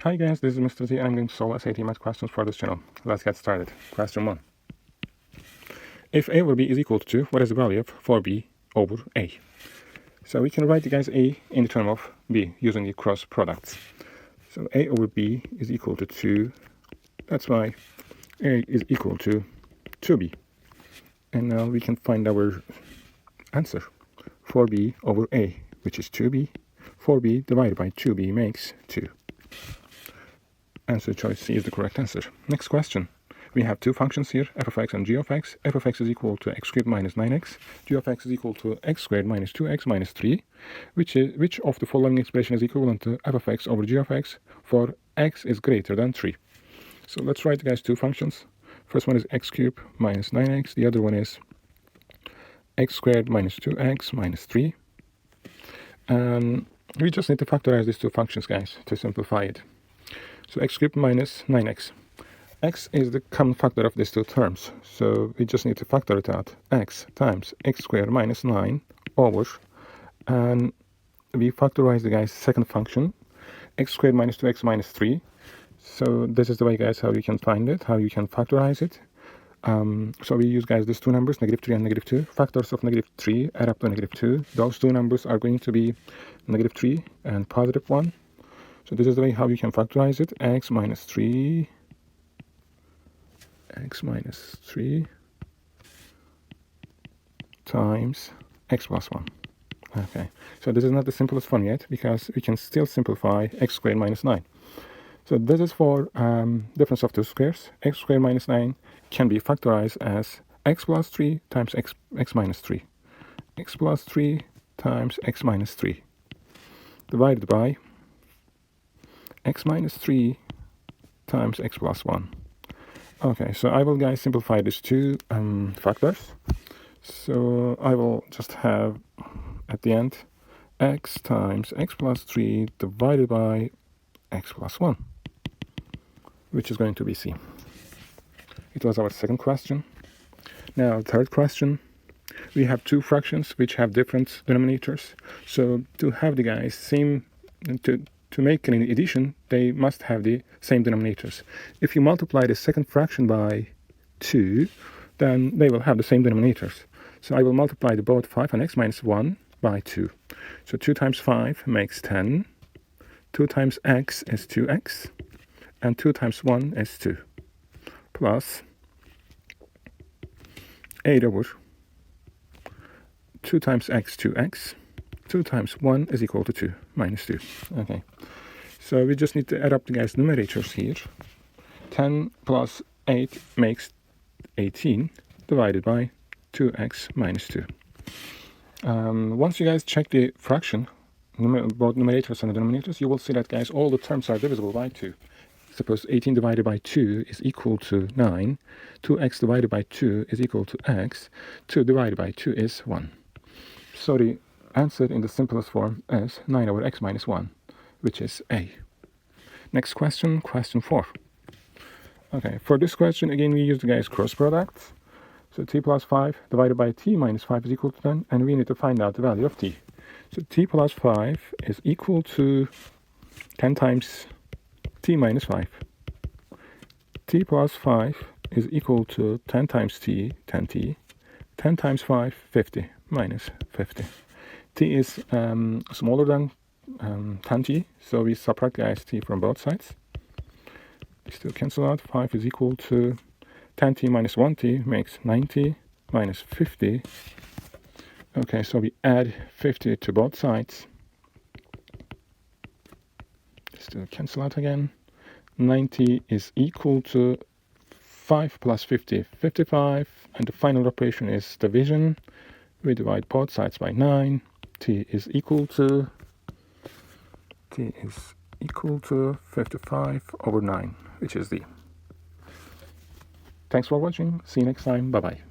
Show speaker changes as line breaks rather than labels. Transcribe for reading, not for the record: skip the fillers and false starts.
Hi guys, this is MR.Z and I'm going to solve SAT math questions for this channel. Let's get started. Question 1. If a over b is equal to 2, what is the value of 4b over a? So we can write the guys a in the term of b using the cross products. So a over b is equal to 2. That's why a is equal to 2b. And now we can find our answer. 4b over a, which is 2b. 4b divided by 2b makes 2. Answer choice C is the correct answer. Next question. We have two functions here, f of x and g of x. F of x is equal to x squared minus 9x. G of x is equal to x squared minus 2x minus 3. Which of the following expression is equivalent to f of x over g of x for x is greater than 3? So let's write, guys, two functions. First one is x cubed minus 9x. The other one is x squared minus 2x minus 3. We just need to factorize these two functions, guys, to simplify it. So x cubed minus 9x. X is the common factor of these two terms. So we just need to factor it out. X times x squared minus 9 over. And we factorize the guy's second function. X squared minus 2x minus 3. So this is the way, guys, how you can find it, how you can factorize it. So we use, guys, these two numbers, negative 3 and negative 2. Factors of negative 3 add up to negative 2. Those two numbers are going to be negative 3 and positive 1. So this is the way how you can factorize it. X minus 3 times x plus 1. Okay, so this is not the simplest one yet, because we can still simplify x squared minus 9. So this is for difference of two squares. X squared minus 9 can be factorized as x plus 3 times x minus 3. X plus 3 times x minus 3 divided by x minus 3 times x plus 1. Okay, so I will, guys, simplify these two factors. So I will just have at the end x times x plus 3 divided by x plus 1, which is going to be C. It was our second question. Now, third question. We have two fractions which have different denominators. So to have the guys to make an addition, they must have the same denominators. If you multiply the second fraction by 2, then they will have the same denominators. So I will multiply the both 5 and x minus 1 by 2. So 2 times 5 makes 10. 2 times x is 2x. And 2 times 1 is 2. Plus 8 over 2 times x, 2x. 2 times 1 is equal to 2 minus 2. Okay. So we just need to add up the guys' numerators here. 10 plus 8 makes 18 divided by 2x minus 2. Once you guys check the fraction, both numerators and the denominators, you will see that, guys, all the terms are divisible by 2. Suppose 18 divided by 2 is equal to 9. 2x divided by 2 is equal to x. 2 divided by 2 is 1. So the answer in the simplest form is 9 over x minus 1, which is A. Next question, question 4. Okay, for this question, again, we use the guys' cross products. So t plus 5 divided by t minus 5 is equal to 10, and we need to find out the value of t. So t plus 5 is equal to 10 times t minus 5. T plus 5 is equal to 10 times t, 10t. 10 times 5, 50, minus 50. T is smaller than 10t, so we subtract, guys, t from both sides. These two cancel out. 5 is equal to 10t minus 1t makes 90 minus 50. Okay, so we add 50 to both sides. These two cancel out again. 90 is equal to 5 plus 50, 55. And the final operation is division. We divide both sides by 9. T is equal to 55 over 9, which is D. Thanks for watching. See you next time. Bye-bye.